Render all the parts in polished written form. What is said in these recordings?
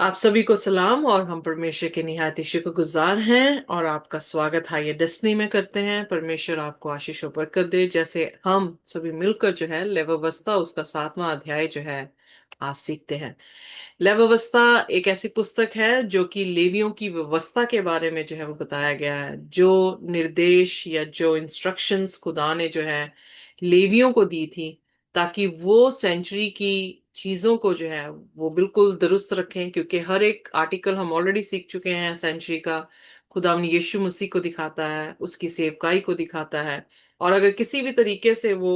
आप सभी को सलाम और हम परमेश्वर के निहायत ही शुक्रगुजार हैं और आपका स्वागत है ये डेस्टिनी में करते हैं। परमेश्वर आपको आशीष और बरकत दे। जैसे हम सभी मिलकर जो है लेव्यवस्था उसका 7वां अध्याय जो है आज सीखते हैं। लेव्यवस्था एक ऐसी पुस्तक है जो कि लेवियों की व्यवस्था के बारे में जो है वो बताया गया है। जो निर्देश या जो इंस्ट्रक्शंस खुदा ने जो है लेवियों को दी थी ताकि वो सेंचुरी की चीजों को जो है वो बिल्कुल दुरुस्त रखें, क्योंकि हर एक आर्टिकल हम ऑलरेडी सीख चुके हैं सेंचुरी का खुदा ने यीशु मसीह को दिखाता है, उसकी सेवकाई को दिखाता है। और अगर किसी भी तरीके से वो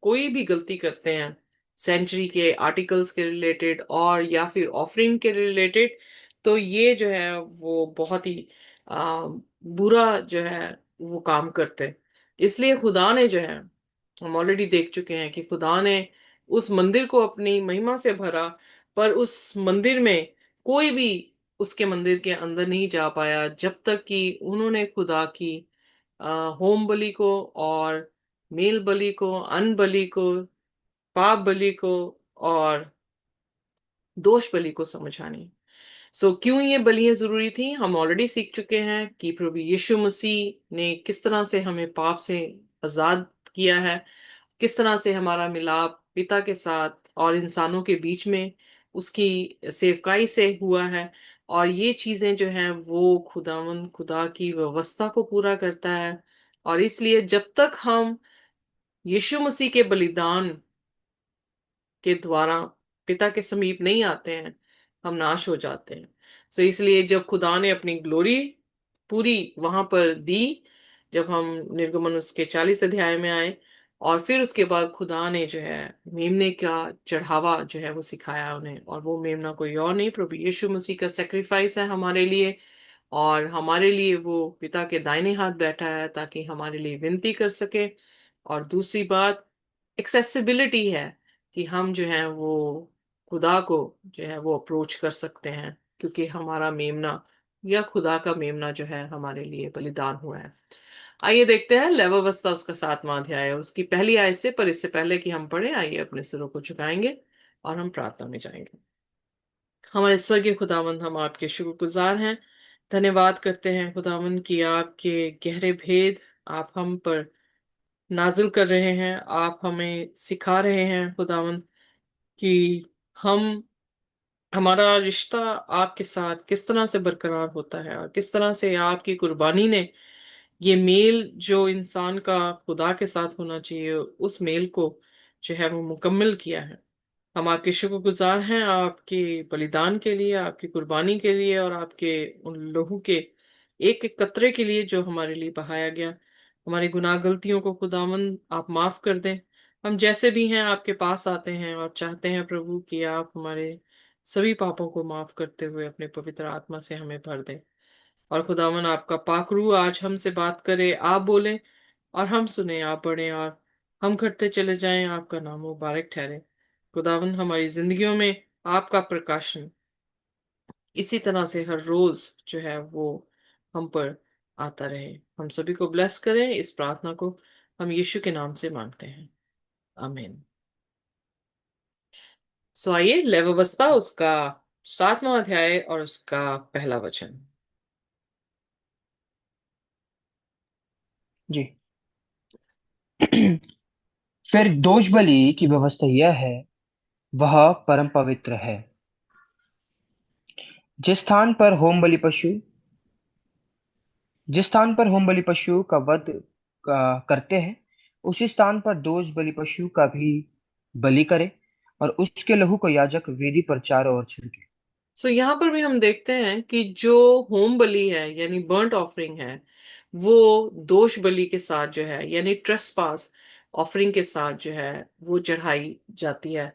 कोई भी गलती करते हैं सेंचुरी के आर्टिकल्स के रिलेटेड और या फिर ऑफरिंग के रिलेटेड, तो ये जो है वो बहुत ही बुरा जो है वो काम करते हैं। इसलिए खुदा ने जो है, हम ऑलरेडी देख चुके हैं कि खुदा ने उस मंदिर को अपनी महिमा से भरा, पर उस मंदिर में कोई भी उसके मंदिर के अंदर नहीं जा पाया जब तक कि उन्होंने खुदा की होम बलि को और मेल बलि को, अन्न बलि को, पाप बलि को और दोष बलि को समझा नहीं। क्यों ये बलियां जरूरी थी, हम ऑलरेडी सीख चुके हैं कि प्रभु यीशु मसीह ने किस तरह से हमें पाप से आजाद किया है, किस तरह से हमारा मिलाप पिता के साथ और इंसानों के बीच में उसकी सेवकाई से हुआ है। और ये चीजें जो हैं वो खुदावन खुदा की व्यवस्था को पूरा करता है। और इसलिए जब तक हम यीशु मसीह के बलिदान के द्वारा पिता के समीप नहीं आते हैं, हम नाश हो जाते हैं। इसलिए जब खुदा ने अपनी ग्लोरी पूरी वहां पर दी, जब हम निर्गमन उसके 40 अध्याय में आए, और फिर उसके बाद खुदा ने जो है मेमने का चढ़ावा जो है वो सिखाया उन्हें, और वो मेमना कोई और नहीं प्रभु यीशु मसीह का सेक्रीफाइस है हमारे लिए। और हमारे लिए वो पिता के दाहिने हाथ बैठा है ताकि हमारे लिए विनती कर सके। और दूसरी बात एक्सेसिबिलिटी है कि हम जो है वो खुदा को जो है वो अप्रोच कर सकते हैं, क्योंकि हमारा मेमना या खुदा का मेमना जो है हमारे लिए बलिदान हुआ है। आइए देखते हैं लेव्यवस्था उसका 7वां अध्याय है, उसकी पहली आयत से। पर इससे पहले कि हम पढ़े, आइए अपने सिरों को झुकाएंगे और हम प्रार्थना में जाएंगे। हमारे स्वर्गीय खुदावंद, हम आपके शुक्रगुजार हैं, धन्यवाद करते हैं खुदावंद कि आपके गहरे भेद आप हम पर नाजिल कर रहे हैं। आप हमें सिखा रहे हैं खुदावंद कि हम हमारा रिश्ता आपके साथ किस तरह से बरकरार होता है, और किस तरह से आपकी कुर्बानी ने ये मेल जो इंसान का खुदा के साथ होना चाहिए उस मेल को जो है वो मुकम्मल किया है। हम आपके शुक्रगुजार हैं आपके बलिदान के लिए, आपकी कुर्बानी के लिए, और आपके उन लोगों के एक एक कतरे के लिए जो हमारे लिए बहाया गया। हमारी गुनाह गलतियों को खुदावंद आप माफ कर दें। हम जैसे भी हैं आपके पास आते हैं और चाहते हैं प्रभु कि आप हमारे सभी पापों को माफ करते हुए अपने पवित्र आत्मा से हमें भर दें। और खुदावन आपका पाकरू आज हमसे बात करे, आप बोलें और हम सुने, आप पढ़ें और हम करते चले जाएं। आपका नाम मुबारक ठहरे। खुदावन हमारी जिंदगियों में आपका प्रकाशन इसी तरह से हर रोज जो है वो हम पर आता रहे। हम सभी को ब्लेस करें। इस प्रार्थना को हम यीशु के नाम से मांगते हैं, आमीन। आइए लेव्यवस्था उसका 7वां अध्याय और उसका पहला वचन। जी। फिर दोष बलि की व्यवस्था यह है, वह परम पवित्र है। जिस स्थान पर होम बलि पशु जिस स्थान पर होम बलि पशु का वध करते हैं, उसी स्थान पर दोष बलि पशु का भी बलि करे, और उसके लहू को याजक वेदी पर चारों ओर छिड़के। यहाँ पर भी हम देखते हैं कि जो होम बलि है यानी बर्ंट ऑफरिंग है, वो दोष बलि के साथ जो है यानी ट्रेसपास ऑफरिंग के साथ जो है वो चढ़ाई जाती है।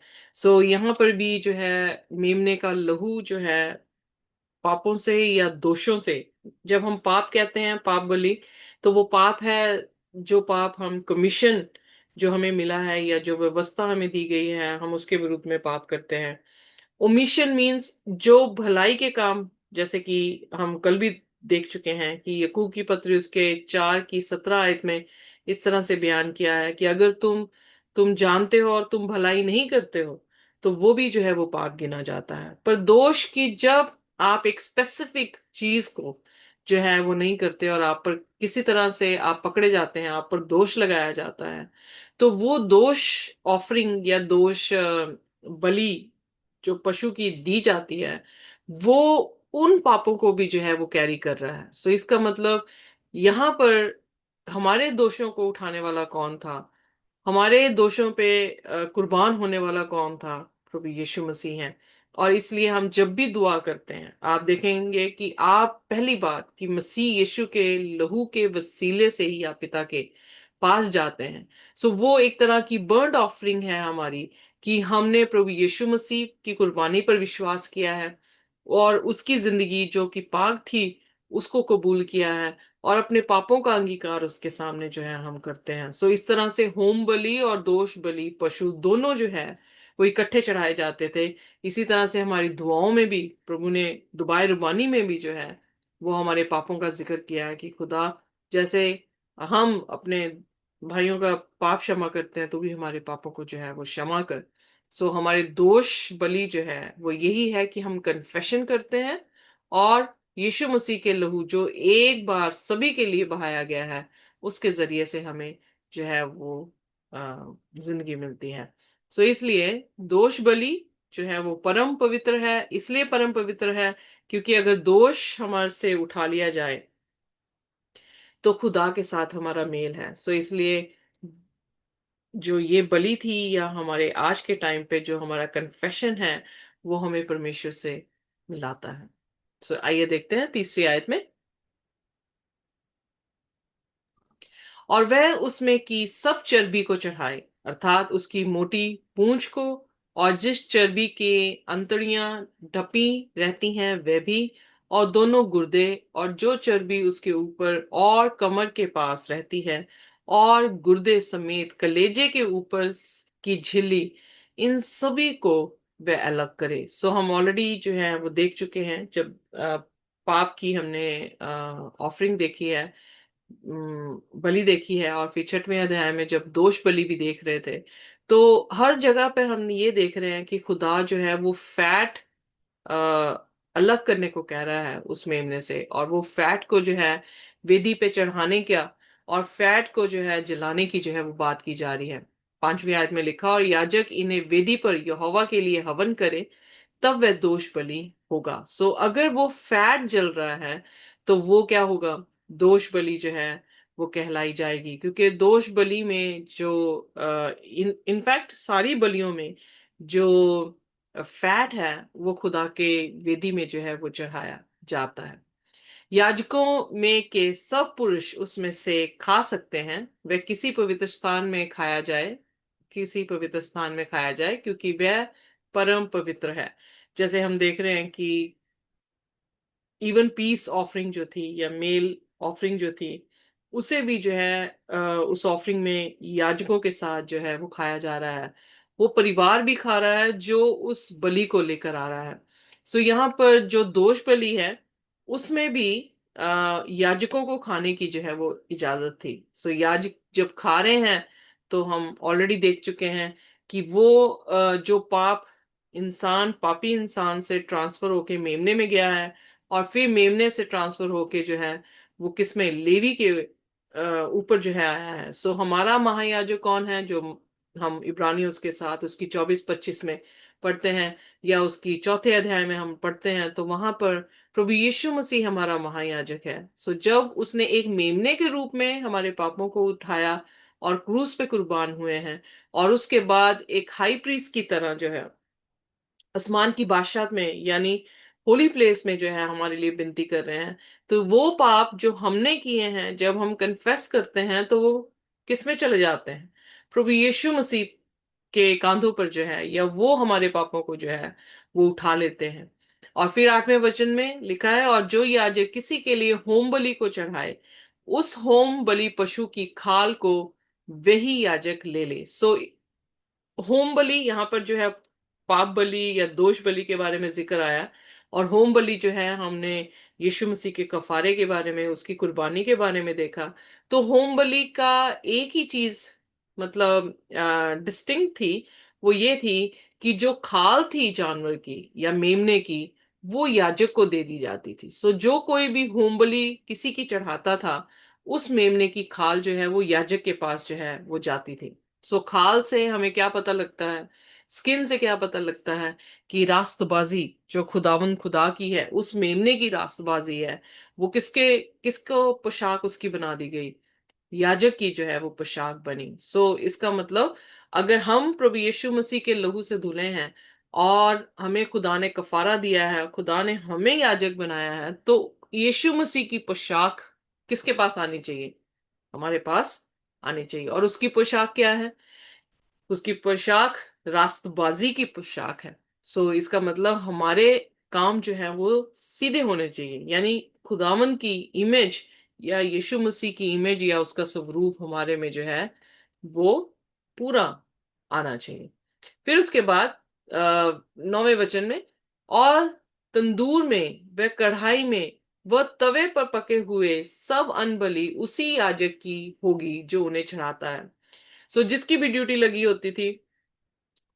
यहाँ पर भी जो है मेमने का लहू जो है पापों से या दोषों से, जब हम पाप कहते हैं पाप बलि, तो वो पाप है जो पाप हम कमीशन जो हमें मिला है या जो व्यवस्था हमें दी गई है हम उसके विरुद्ध में पाप करते हैं। ओमिशन मीन्स जो भलाई के काम, जैसे कि हम कल भी देख चुके हैं कि यकूब की पत्री उसके 4 की 17 आयत में इस तरह से बयान किया है कि अगर तुम जानते हो और तुम भलाई नहीं करते हो तो वो भी जो है वो पाप गिना जाता है। पर दोष की जब आप एक स्पेसिफिक चीज को जो है वो नहीं करते और आप पर किसी तरह से आप पकड़े जाते हैं, आप पर दोष लगाया जाता है, तो वो दोष ऑफरिंग या दोष बलि जो पशु की दी जाती है, वो उन पापों को भी जो है वो कैरी कर रहा है। सो इसका मतलब यहाँ पर हमारे दोषों को उठाने वाला कौन था, हमारे दोषों पे कुर्बान होने वाला कौन था, प्रभु यीशु मसीह हैं। और इसलिए हम जब भी दुआ करते हैं, आप देखेंगे कि आप पहली बात कि मसीह यीशु के लहू के वसीले से ही आप पिता के पास जाते हैं। सो वो एक तरह की बर्न्ड ऑफरिंग है हमारी, कि हमने प्रभु यीशु मसीह की कुर्बानी पर विश्वास किया है और उसकी जिंदगी जो कि पाक थी उसको कबूल किया है, और अपने पापों का अंगीकार उसके सामने जो है हम करते हैं। सो इस तरह से होम बलि और दोष बलि पशु दोनों जो है वो इकट्ठे चढ़ाए जाते थे। इसी तरह से हमारी दुआओं में भी प्रभु ने दुबाए रुबानी में भी जो है वो हमारे पापों का जिक्र किया है कि खुदा, जैसे हम अपने भाइयों का पाप क्षमा करते हैं तो भी हमारे पापों को जो है वो क्षमा कर। सो हमारे दोष बलि जो है वो यही है कि हम कन्फेशन करते हैं, और यीशु मसीह के लहू जो एक बार सभी के लिए बहाया गया है उसके जरिए से हमें जो है वो जिंदगी मिलती है। सो इसलिए दोष बलि जो है वो परम पवित्र है। इसलिए परम पवित्र है क्योंकि अगर दोष हमारे से उठा लिया जाए तो खुदा के साथ हमारा मेल है। सो इसलिए जो ये बलि थी या हमारे आज के टाइम पे जो हमारा कन्फेशन है वो हमें परमेश्वर से मिलाता है। सो आइए देखते हैं तीसरी आयत में। और वह उसमें की सब चर्बी को चढ़ाए, अर्थात उसकी मोटी पूंछ को, और जिस चर्बी के अंतड़ियां ढपी रहती हैं वह भी, और दोनों गुर्दे, और जो चर्बी उसके ऊपर और कमर के पास रहती है, और गुर्दे समेत कलेजे के ऊपर की झिल्ली, इन सभी को वह अलग करे। सो हम ऑलरेडी जो है वो देख चुके हैं, जब पाप की हमने ऑफरिंग देखी है, बलि देखी है, और फिर छठवें अध्याय में जब दोष बलि भी देख रहे थे, तो हर जगह पे हम ये देख रहे हैं कि खुदा जो है वो फैट अलग करने को कह रहा है उस मेमने से, और वो फैट को जो है वेदी पे चढ़ाने का और फैट को जो है जलाने की जो है वो बात की जा रही है। पांचवी आयत में लिखा, और याजक इन्हें वेदी पर यहोवा के लिए हवन करे, तब वह दोष बलि होगा। सो अगर वो फैट जल रहा है तो वो क्या होगा, दोष बलि जो है वो कहलाई जाएगी। क्योंकि दोष बलि में जो इनफैक्ट सारी बलियों में जो फैट है वो खुदा के वेदी में जो है वो चढ़ाया जाता है। याजकों में के सब पुरुष उसमें से खा सकते हैं, वह किसी पवित्र स्थान में खाया जाए, किसी पवित्र स्थान में खाया जाए, क्योंकि वह परम पवित्र है। जैसे हम देख रहे हैं कि इवन पीस ऑफरिंग जो थी या मेल ऑफरिंग जो थी, उसे भी जो है उस ऑफरिंग में याजकों के साथ जो है वो खाया जा रहा है। वो परिवार भी खा रहा है जो उस बलि को लेकर आ रहा है। सो यहाँ पर जो दोष बलि है उसमें भी याजकों को खाने की जो है वो इजाजत थी। सो याजक जब खा रहे हैं तो हम ऑलरेडी देख चुके हैं कि वो जो पाप इंसान पापी इंसान से ट्रांसफर होके मेमने में गया है, और फिर मेमने से ट्रांसफर होके जो है वो किसमें, लेवी के ऊपर जो है आया है। सो हमारा महायाजक कौन है, जो हम इब्रानियों के साथ उसकी 24-25 में पढ़ते हैं, या उसकी चौथे अध्याय में हम पढ़ते हैं, तो वहां पर प्रभु यीशु मसीह हमारा महायाजक है। सो जब उसने एक मेमने के रूप में हमारे पापों को उठाया और क्रूस पे कुर्बान हुए हैं, और उसके बाद एक हाई प्रीस्ट की तरह जो है आसमान की बादशाहत में यानी होली प्लेस में जो है हमारे लिए विनती कर रहे हैं, तो वो पाप जो हमने किए हैं जब हम कन्फेस करते हैं तो वो किस में चले जाते हैं, प्रभु यीशु मसीह के कांधों पर जो है, या वो हमारे पापों को जो है वो उठा लेते हैं। और फिर 8वें वचन में लिखा है, और जो याजक किसी के लिए होम बलि को चढ़ाए, उस होम बलि पशु की खाल को वही याजक ले ले। सो होम बलि यहाँ पर जो है पाप बलि या दोष बलि के बारे में जिक्र आया, और होम बलि जो है हमने यीशु मसीह के कफारे के बारे में, उसकी कुर्बानी के बारे में देखा। तो होम बलि का एक ही चीज मतलब डिस्टिंक्ट थी, वो ये थी कि जो खाल थी जानवर की या मेमने की, वो याजक को दे दी जाती थी। सो जो कोई भी होम बलि किसी की चढ़ाता था, उस मेमने की खाल जो है वो याजक के पास जो है वो जाती थी। सो खाल से हमें क्या पता लगता है, स्किन से क्या पता लगता है कि रास्तबाजी जो खुदावन खुदा की है, उस मेमने की रास्तबाजी है, वो किसको पोशाक उसकी बना दी गई, याजक की जो है वो पोशाक बनी। सो इसका मतलब, अगर हम प्रभु यीशु मसीह के लहू से धुले हैं और हमें खुदा ने कफारा दिया है, खुदा ने हमें याजक बनाया है, तो यीशु मसीह की पोशाक किसके पास आनी चाहिए, हमारे पास आनी चाहिए। और उसकी पोशाक क्या है, उसकी पोशाक रास्तबाजी की पोशाक है। सो इसका मतलब हमारे काम जो है वो सीधे होने चाहिए, यानी खुदावन की इमेज या यीशु मसीह की इमेज या उसका स्वरूप हमारे में जो है वो पूरा आना चाहिए। फिर उसके बाद 9वें वचन में, और तंदूर में व कढ़ाई में व तवे पर पके हुए सब अनबलि उसी याजक की होगी जो उन्हें चढ़ाता है। सो जिसकी भी ड्यूटी लगी होती थी,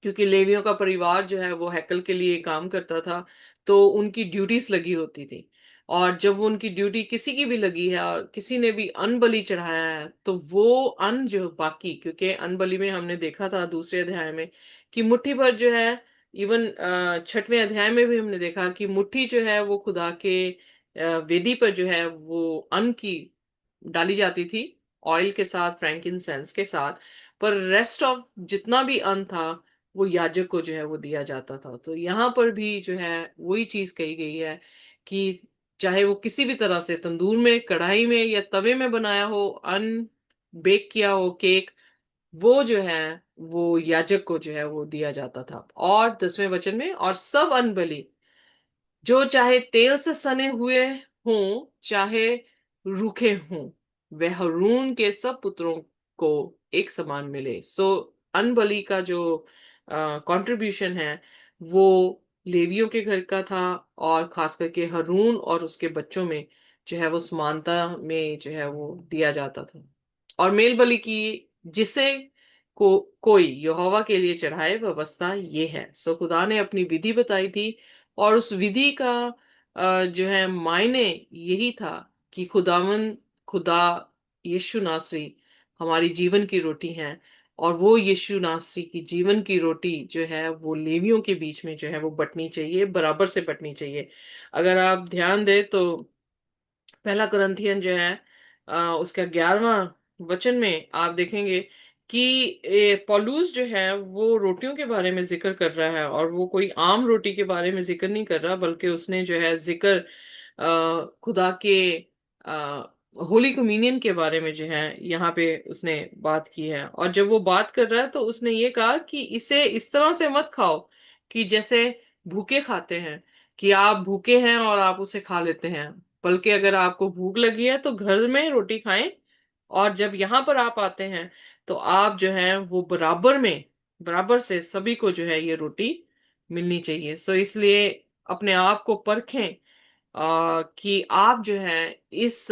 क्योंकि लेवियों का परिवार जो है वो हैकल के लिए काम करता था, तो उनकी ड्यूटीज लगी होती थी। और जब वो उनकी ड्यूटी किसी की भी लगी है और किसी ने भी अन्न बलि चढ़ाया है, तो वो अन्न जो बाकी, क्योंकि अन्न बलि में हमने देखा था दूसरे अध्याय में कि मुट्ठी भर जो है, इवन 6वें अध्याय में भी हमने देखा कि मुट्ठी जो है वो खुदा के वेदी पर जो है वो अन्न की डाली जाती थी, ऑयल के साथ, फ्रैंकिनसेंस के साथ। पर रेस्ट ऑफ जितना भी अन्न था वो याजक को जो है वो दिया जाता था। तो यहाँ पर भी जो है वही चीज कही गई है कि चाहे वो किसी भी तरह से तंदूर में, कढ़ाई में या तवे में बनाया हो अन्न, बेक किया हो केक, वो जो है वो याजक को जो है वो दिया जाता था। और 10वें वचन में, और सब अन्न बलि जो चाहे तेल से सने हुए हों चाहे रूखे हों, वह हारून के सब पुत्रों को एक समान मिले। सो अनबली का जो कंट्रीब्यूशन है वो लेवियों के घर का था, और खास करके हारून और उसके बच्चों में जो है वो समानता में जो है वो दिया जाता था। और मेल बलि की जिसे कोई यहोवा के लिए चढ़ाए व्यवस्था ये है। सो खुदा ने अपनी विधि बताई थी, और उस विधि का जो है मायने यही था कि खुदा यीशु नासरी हमारी जीवन की रोटी है, और वो यीशु नासरी की जीवन की रोटी जो है वो लेवियों के बीच में जो है वो बंटनी चाहिए, बराबर से बंटनी चाहिए। अगर आप ध्यान दें तो 1 कुरिन्थियन जो है उसका 11वां वचन में आप देखेंगे कि पौलुस जो है वो रोटियों के बारे में जिक्र कर रहा है, और वो कोई आम रोटी के बारे में जिक्र नहीं कर रहा, बल्कि उसने जो है जिक्र खुदा के होली कम्युनियन के बारे में जो है यहाँ पे उसने बात की है। और जब वो बात कर रहा है तो उसने ये कहा कि इसे इस तरह से मत खाओ कि जैसे भूखे खाते हैं, कि आप भूखे हैं और आप उसे खा लेते हैं। बल्कि अगर आपको भूख लगी है तो घर में रोटी खाएं, और जब यहाँ पर आप आते हैं तो आप जो है वो बराबर से सभी को जो है ये रोटी मिलनी चाहिए। सो इसलिए अपने आप को परखें कि आप जो है इस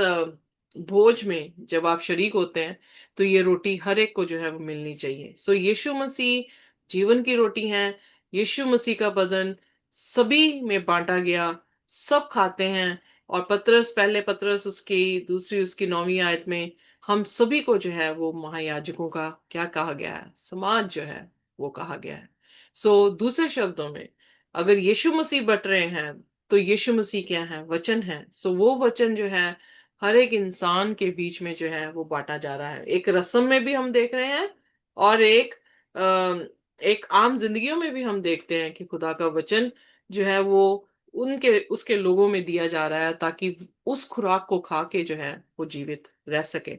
भोज में जब आप शरीक होते हैं तो ये रोटी हर एक को जो है वो मिलनी चाहिए। सो यीशु मसीह जीवन की रोटी है, यीशु मसीह का बदन सभी में बांटा गया, सब खाते हैं। और पहले पतरस उसकी दूसरी उसकी 9वीं आयत में हम सभी को जो है वो महायाजकों का क्या कहा गया है, समाज जो है वो कहा गया है। सो दूसरे शब्दों में, अगर यीशु मसीह बट रहे हैं तो यीशु मसीह क्या है, वचन है। सो वो वचन जो है हर एक इंसान के बीच में जो है वो बांटा जा रहा है। एक रस्म में भी हम देख रहे हैं, और एक आम जिंदगियों में भी हम देखते हैं कि खुदा का वचन जो है वो उनके उसके लोगों में दिया जा रहा है, ताकि उस खुराक को खा के जो है वो जीवित रह सके।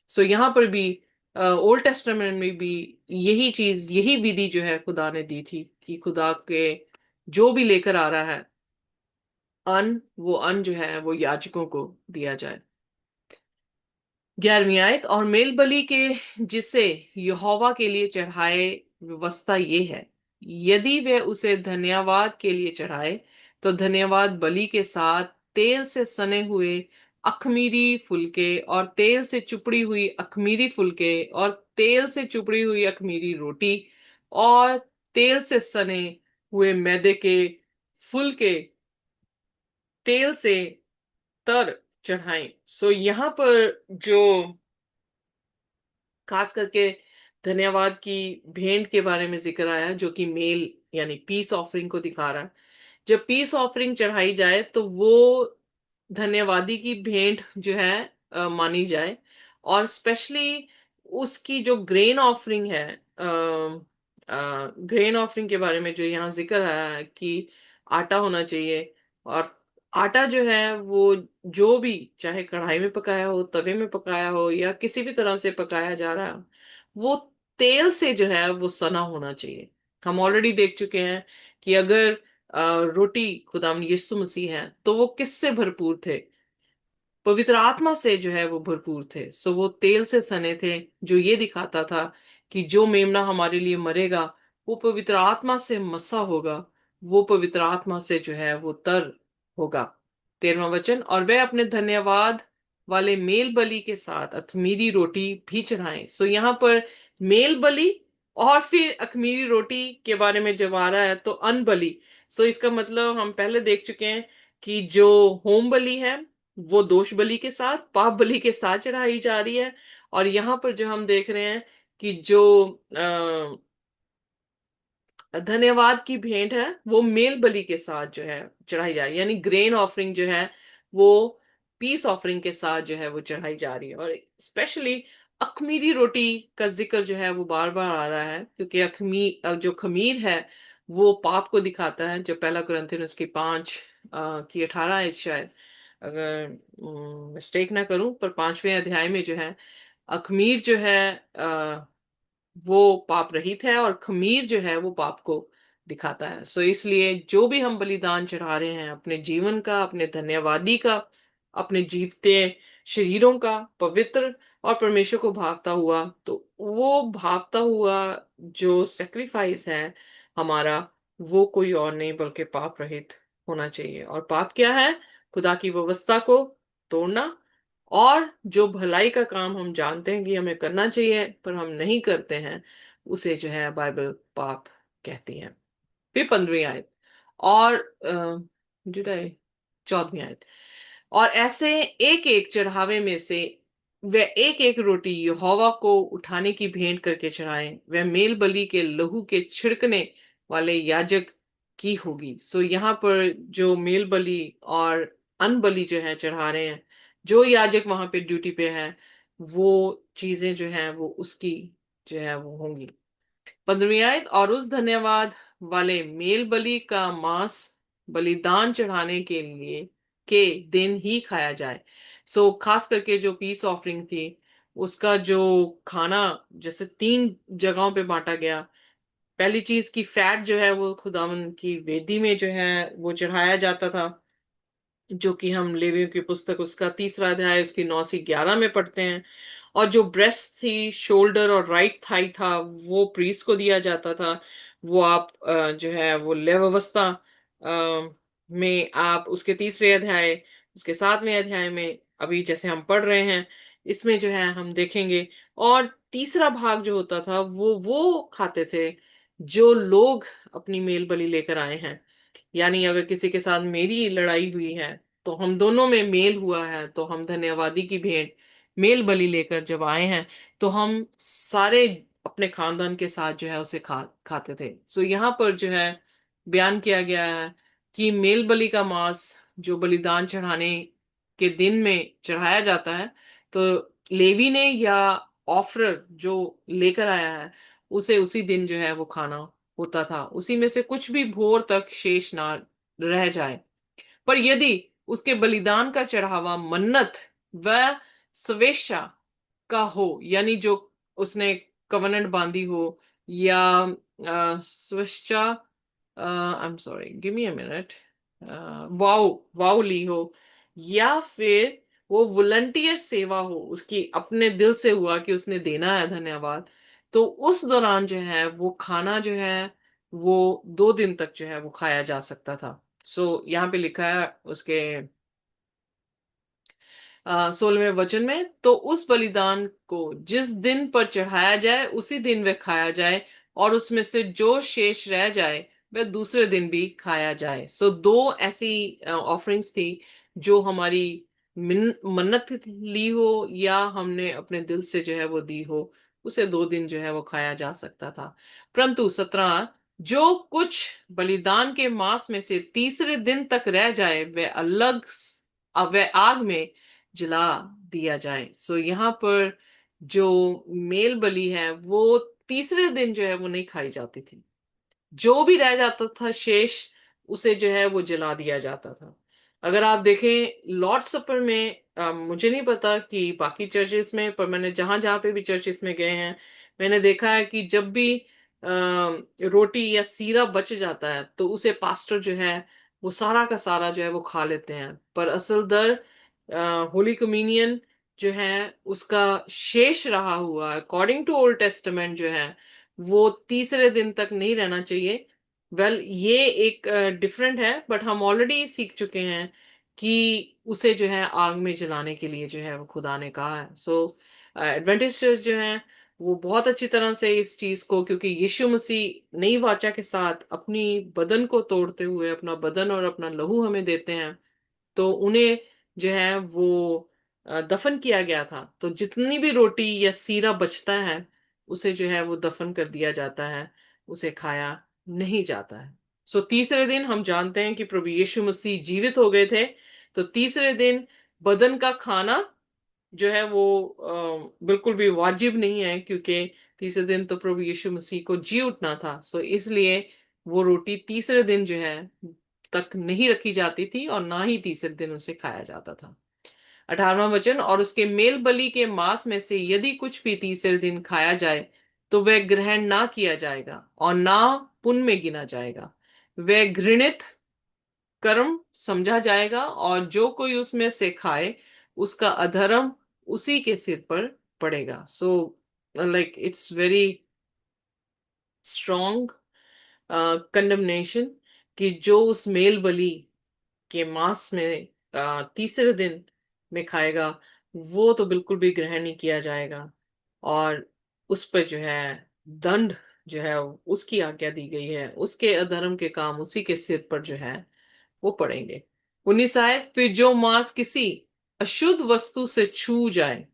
सो यहाँ पर भी ओल्ड टेस्टामेंट में भी यही चीज, यही विधि जो है खुदा ने दी थी कि खुदा के जो भी लेकर आ रहा है अन्न, वो अन्न जो है वो याजकों को दिया जाए। 11वीं आयत, और मेल बलि के जिसे यहोवा के लिए चढ़ाए व्यवस्था ये है, यदि वे उसे धन्यवाद के लिए चढ़ाए तो धन्यवाद बलि के साथ तेल से सने हुए अखमीरी फुलके, और तेल से चुपड़ी हुई अखमीरी फुलके, और तेल से चुपड़ी हुई अखमीरी रोटी, और तेल से सने हुए मैदे के फुलके तेल से तर चढ़ाएं। सो यहाँ पर जो खास करके धन्यवाद की भेंट के बारे में जिक्र आया जो कि मेल यानी पीस ऑफरिंग को दिखा रहा है। जब पीस ऑफरिंग चढ़ाई जाए तो वो धन्यवादी की भेंट जो है मानी जाए। और स्पेशली उसकी जो ग्रेन ऑफरिंग है, ग्रेन ऑफरिंग के बारे में जो यहाँ जिक्र आया है कि आटा होना चाहिए। और आटा जो है वो जो भी चाहे कढ़ाई में पकाया हो, तवे में पकाया हो, या किसी भी तरह से पकाया जा रहा है, वो तेल से जो है वो सना होना चाहिए। हम ऑलरेडी देख चुके हैं कि अगर रोटी खुदावंद यीशु मसीह है तो वो किससे भरपूर थे? पवित्र आत्मा से जो है वो भरपूर थे। सो वो तेल से सने थे, जो ये दिखाता था कि जो मेमना हमारे लिए मरेगा वो पवित्र आत्मा से मसा होगा, वो पवित्र आत्मा से जो है वो तर होगा। 13वां वचन, और वे अपने धन्यवाद वाले मेल बलि के साथ अखमीरी रोटी भी चढ़ाएं। सो यहाँ पर मेल बलि और फिर अखमीरी रोटी के बारे में जब आ रहा है तो अन्न बलि। सो इसका मतलब हम पहले देख चुके हैं कि जो होम बलि है वो दोष बलि के साथ, पाप बलि के साथ चढ़ाई जा रही है। और यहाँ पर जो हम देख रहे हैं कि जो धन्यवाद की भेंट है वो मेल बलि के साथ जो है चढ़ाई जा रही है, यानी ग्रेन ऑफरिंग जो है वो पीस ऑफरिंग के साथ जो है वो चढ़ाई जा रही है। और स्पेशली अखमीरी रोटी का जिक्र जो है वो बार बार आ रहा है, क्योंकि जो खमीर है वो पाप को दिखाता है। जो पहला कुरिन्थियन उसकी 5 की 18 है शायद, अगर मिस्टेक ना करूं, पर 5वें अध्याय में जो है अखमीर जो है वो पाप रहित है, और खमीर जो है वो पाप को दिखाता है। सो इसलिए जो भी हम बलिदान चढ़ा रहे हैं, अपने जीवन का, अपने धन्यवादी का, अपने जीवते शरीरों का, पवित्र और परमेश्वर को भावता हुआ, तो वो भावता हुआ जो सेक्रीफाइस है हमारा, वो कोई और नहीं बल्कि पाप रहित होना चाहिए। और पाप क्या है? खुदा की व्यवस्था को तोड़ना, और जो भलाई का काम हम जानते हैं कि हमें करना चाहिए पर हम नहीं करते हैं, उसे जो है बाइबल पाप कहती है। फिर 15वीं आयत, और जुड़ाई 14वीं आयत, और ऐसे एक एक चढ़ावे में से वह एक एक रोटी यहोवा को उठाने की भेंट करके चढ़ाए, वह मेल बलि के लहू के छिड़कने वाले याजक की होगी। सो यहाँ पर जो मेल बलि और अन्न बलि जो है चढ़ा रहे हैं, जो याजक वहां पे ड्यूटी पे है, वो चीजें जो है वो उसकी जो है वो होंगी। 15वीं आयत, और उस धन्यवाद वाले मेल बलि का मांस बलिदान चढ़ाने के लिए के दिन ही खाया जाए। सो खास करके जो पीस ऑफरिंग थी उसका जो खाना जैसे 3 जगहों पे बांटा गया। पहली चीज की फैट जो है वो खुदावन की वेदी में जो है वो चढ़ाया जाता था, जो कि हम लेवियों की पुस्तक उसका 3रा अध्याय उसकी 9 से 11 में पढ़ते हैं। और जो ब्रेस्ट थी, शोल्डर और राइट थाई था, वो प्रीस्ट को दिया जाता था। वो आप जो है वो लेव अवस्था में आप उसके 3रे अध्याय उसके 7वें अध्याय में अभी जैसे हम पढ़ रहे हैं, इसमें जो है हम देखेंगे। और तीसरा भाग जो होता था वो खाते थे जो लोग अपनी मेल बलि लेकर आए हैं। यानी अगर किसी के साथ मेरी लड़ाई हुई है तो हम दोनों में मेल हुआ है, तो हम धन्यवादी की भेंट मेल बलि लेकर जब आए हैं तो हम सारे अपने खानदान के साथ जो है उसे खाते थे। सो यहाँ पर जो है बयान किया गया है कि मेल बलि का मांस जो बलिदान चढ़ाने के दिन में चढ़ाया जाता है, तो लेवी ने या ऑफरर जो लेकर आया है उसे उसी दिन जो है वो खाना होता था, उसी में से कुछ भी भोर तक शेष ना रह जाए। पर यदि उसके बलिदान का चढ़ावा मन्नत व स्वेच्छा का हो, यानी जो उसने कवनेंट बांधी हो, या स्वेच्छा, I am sorry give me a minute, vow vow ली हो, या फिर वो वॉलंटियर सेवा हो, उसकी अपने दिल से हुआ कि उसने देना है धन्यवाद, तो उस दौरान जो है वो खाना जो है वो 2 दिन तक जो है वो खाया जा सकता था। सो यहाँ पे लिखा है उसके 16वें वचन में, तो उस बलिदान को जिस दिन पर चढ़ाया जाए उसी दिन वह खाया जाए, और उसमें से जो शेष रह जाए वह दूसरे दिन भी खाया जाए। सो दो ऐसी ऑफरिंग्स थी जो हमारी मन्नत ली हो या हमने अपने दिल से जो है वो दी हो, उसे 2 दिन जो है वो खाया जा सकता था। परंतु 17, जो कुछ बलिदान के मांस में से तीसरे दिन तक रह जाए वह वह आग में जला दिया जाए। सो यहाँ पर जो मेल बलि है वो तीसरे दिन जो है वो नहीं खाई जाती थी। जो भी रह जाता था शेष, उसे जो है वो जला दिया जाता था। अगर आप देखें लॉर्ड सपर में, मुझे नहीं पता कि बाकी चर्चेस में, पर मैंने जहां जहां पे भी चर्चेस में गए हैं, मैंने देखा है कि जब भी रोटी या सीरा बच जाता है तो उसे पास्टर जो है वो सारा का सारा जो है वो खा लेते हैं। पर असल दर होली कम्युनियन जो है उसका शेष रहा हुआ अकॉर्डिंग टू ओल्ड टेस्टामेंट जो है वो तीसरे दिन तक नहीं रहना चाहिए। ये एक डिफरेंट है, बट हम ऑलरेडी सीख चुके हैं कि उसे जो है आग में जलाने के लिए जो है वो खुदा ने कहा है। सो एडवेंटिस्ट चर्च जो है वो बहुत अच्छी तरह से इस चीज को, क्योंकि यीशु मसीह नई वाचा के साथ अपनी बदन को तोड़ते हुए अपना बदन और अपना लहू हमें देते हैं, तो उन्हें जो है वो दफन किया गया था। तो जितनी भी रोटी या सीरा बचता है उसे जो है वो दफन कर दिया जाता है, उसे खाया नहीं जाता है। सो तीसरे दिन हम जानते हैं कि प्रभु यीशु मसीह जीवित हो गए थे, तो तीसरे दिन बदन का खाना जो है वो बिल्कुल भी वाजिब नहीं है, क्योंकि तीसरे दिन तो प्रभु यीशु मसीह को जी उठना था। सो इसलिए वो रोटी तीसरे दिन जो है तक नहीं रखी जाती थी और ना ही तीसरे दिन उसे खाया जाता था। 18वां वचन, और उसके मेल बलि के मांस में से यदि कुछ भी तीसरे दिन खाया जाए तो वह ग्रहण ना किया जाएगा और ना पुण्य में गिना जाएगा, वह घृणित कर्म समझा जाएगा, और जो कोई उसमें से खाए उसका अधर्म उसी के सिर पर पड़ेगा। So like it's very strong condemnation कि जो उस मेल बलि के मांस में तीसरे दिन में खाएगा वो तो बिल्कुल भी ग्रहण नहीं किया जाएगा, और उस पर जो है दंड जो है उसकी आज्ञा दी गई है, उसके अधर्म के काम उसी के सिर पर जो है वो पड़ेंगे। 19 आयत, फिर जो मांस किसी अशुद्ध वस्तु से छू जाए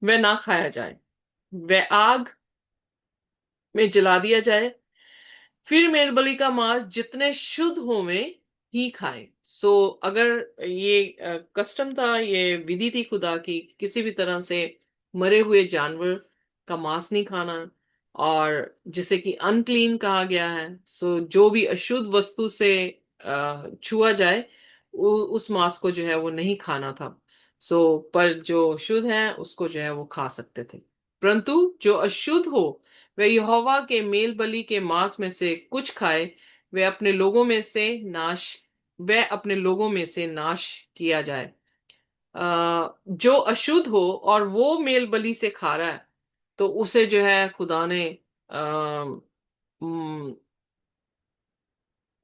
वह ना खाया जाए, वह आग में जला दिया जाए। फिर मेलबलि का मांस जितने शुद्ध होवे ही खाए। सो अगर ये कस्टम था, ये विधि थी खुदा की, किसी भी तरह से मरे हुए जानवर का मांस नहीं खाना, और जिसे कि अनक्लीन कहा गया है। सो जो भी अशुद्ध वस्तु से छुआ जाए उस मांस को जो है वो नहीं खाना था। सो पर जो शुद्ध है उसको जो है वो खा सकते थे। परंतु जो अशुद्ध हो वह यहोवा के मेल बलि के मांस में से कुछ खाए, वह अपने लोगों में से नाश वह अपने लोगों में से नाश किया जाए। जो अशुद्ध हो और वो मेल बलि से खा रहा है तो उसे जो है खुदा ने अ,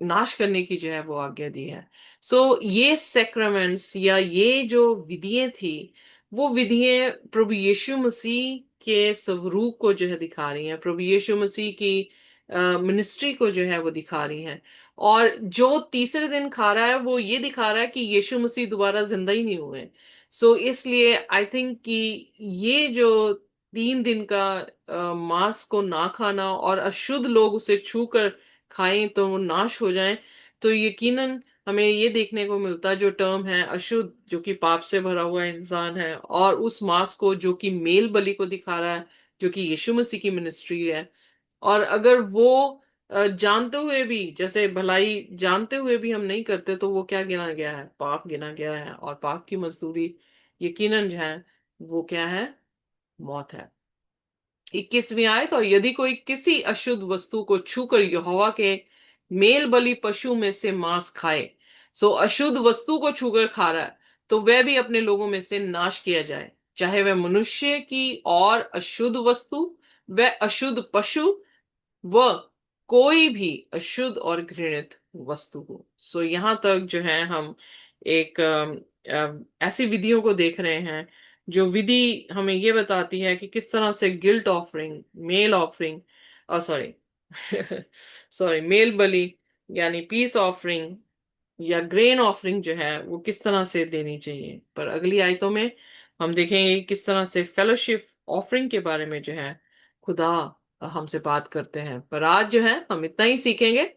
नाश करने की जो है वो आज्ञा दी है। सो ये सेक्रामेंट्स या ये जो विधियां थी वो विधियां प्रभु यीशु मसीह के स्वरूप को जो है दिखा रही हैं, प्रभु यीशु मसीह की मिनिस्ट्री को जो है वो दिखा रही हैं। और जो तीसरे दिन खा रहा है वो ये दिखा रहा है कि यीशु मसीह दोबारा जिंदा ही नहीं हुए। सो इसलिए आई थिंक कि ये जो 3 दिन का मांस को ना खाना और अशुद्ध लोग उसे छू कर खाएं तो वो नाश हो जाएं, तो यकीनन हमें ये देखने को मिलता जो टर्म है अशुद्ध, जो कि पाप से भरा हुआ इंसान है, और उस मांस को जो कि मेल बलि को दिखा रहा है, जो कि यीशु मसीह की मिनिस्ट्री है। और अगर वो जानते हुए भी, जैसे भलाई जानते हुए भी हम नहीं करते, तो वो क्या गिना गया है? पाप गिना गया है, और पाप की मजदूरी यकीनन जो है वो क्या है? मौत है। 21वीं आयत, और यदि कोई किसी अशुद्ध वस्तु को छूकर यहोवा के मेल बलि पशु में से मांस खाए, सो अशुद्ध वस्तु को छूकर खा रहा है, तो वह भी अपने लोगों में से नाश किया जाए, चाहे वह मनुष्य की और अशुद्ध वस्तु, वह अशुद्ध पशु, व कोई भी अशुद्ध और घृणित वस्तु हो। सो यहाँ तक जो है हम एक ऐसी विधियों को देख रहे हैं जो विधि हमें ये बताती है कि किस तरह से guilt offering, meal offering, sorry, sorry, meal बलि यानी पीस ऑफरिंग या ग्रेन ऑफरिंग जो है वो किस तरह से देनी चाहिए। पर अगली आयतों में हम देखेंगे कि किस तरह से फेलोशिप ऑफरिंग के बारे में जो है खुदा हमसे बात करते हैं। पर आज जो है हम इतना ही सीखेंगे,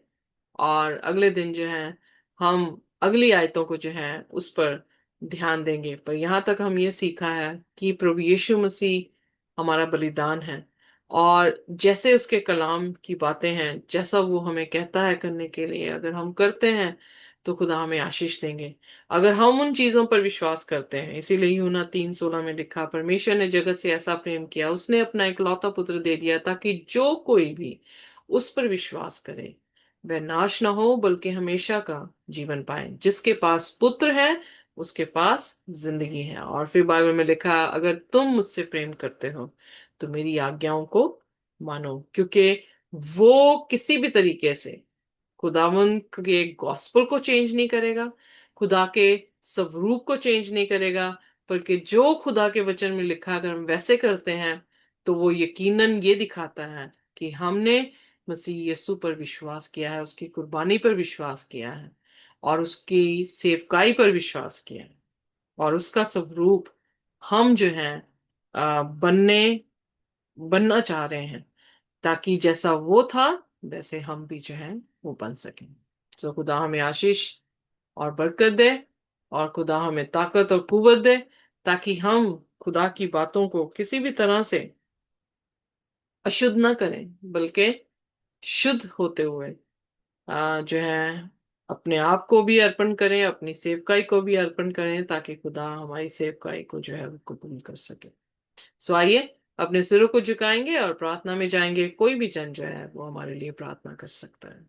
और अगले दिन जो है हम अगली आयतों को जो है उस पर ध्यान देंगे। पर यहाँ तक हम ये सीखा है कि प्रभु यीशु मसीह हमारा बलिदान है, और जैसे उसके कलाम की बातें हैं, जैसा वो हमें कहता है करने के लिए अगर हम करते हैं तो खुदा हमें आशीष देंगे। अगर हम उन चीजों पर विश्वास करते हैं, इसीलिए यूहन्ना 3:16 में लिखा, परमेश्वर ने जगत से ऐसा प्रेम किया, उसने अपना इकलौता पुत्र दे दिया ताकि जो कोई भी उस पर विश्वास करे वह नाश ना हो बल्कि हमेशा का जीवन पाए। जिसके पास पुत्र है उसके पास जिंदगी है। और फिर बाइबल में लिखा, अगर तुम मुझसे प्रेम करते हो तो मेरी आज्ञाओं को मानो, क्योंकि वो किसी भी तरीके से खुदावंद के गॉस्पल को चेंज नहीं करेगा, खुदा के स्वरूप को चेंज नहीं करेगा, बल्कि जो खुदा के वचन में लिखा अगर हम वैसे करते हैं तो वो यकीनन ये दिखाता है कि हमने मसीह यीशु पर विश्वास किया है, उसकी कुर्बानी पर विश्वास किया है, और उसकी सेवकाई पर विश्वास किया है, और उसका स्वरूप हम जो है बनना चाह रहे हैं, ताकि जैसा वो था वैसे हम भी जो है वो बन सकें। तो खुदा हमें आशीष और बरकत दे, और खुदा हमें ताकत और कुवत दे, ताकि हम खुदा की बातों को किसी भी तरह से अशुद्ध ना करें, बल्कि शुद्ध होते हुए जो है अपने आप को भी अर्पण करें, अपनी सेवकाई को भी अर्पण करें, ताकि खुदा हमारी सेवकाई को जो है वो कबूल कर सके। सो आइए अपने सिरों को झुकाएंगे और प्रार्थना में जाएंगे। कोई भी जन जो है वो हमारे लिए प्रार्थना कर सकता है।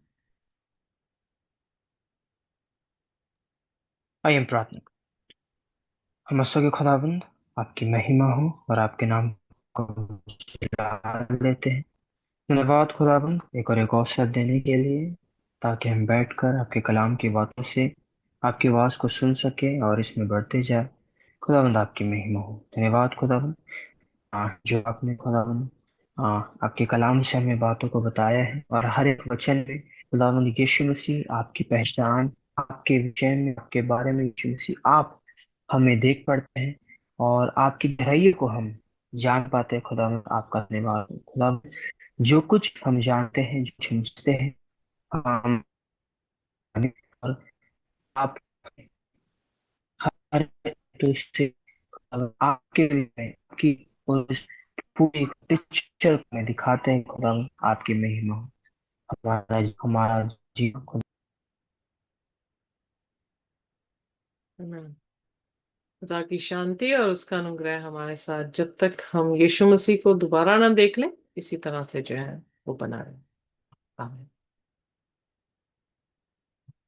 आइए हम प्रार्थना करें। हम मसीह के खुदाबंद, आपकी महिमा हो और आपके नाम को लेते हैं। धन्यवाद खुदाबंद, एक और एक अवसर देने के लिए, ताकि हम बैठकर आपके कलाम की बातों से आपकी आवाज़ को सुन सके और इसमें बढ़ते जाए। खुदाबंद आपकी महिमा हो। धन्यवाद खुदाबंद, जो आपने खुदाबंद आपके कलाम से हमें बातों को बताया है, और हर एक वचन में खुदाबंद यीशु मसीह आपकी पहचान, आपके विषय में, आपके बारे में यीशु मसीह आप हमें देख पड़ते हैं, और आपकी गहराइयों को हम जान पाते हैं। खुदाबंद आपका धन्यवाद हो। खुदाबंद जो कुछ हम जानते हैं, जो कुछ हम समझते हैं, हम और आप हर एक से आपके लिए, आपकी उस पूरी पिक्चर में दिखाते हैं। खुदा आपकी महिमा हो। हमारा हमारा जीवन खुदा। आमीन। खुदा की शांति और उसका अनुग्रह हमारे साथ जब तक हम यीशु मसीह को दोबारा ना देख लें इसी तरह से जो है वो बना रहे। आमीन।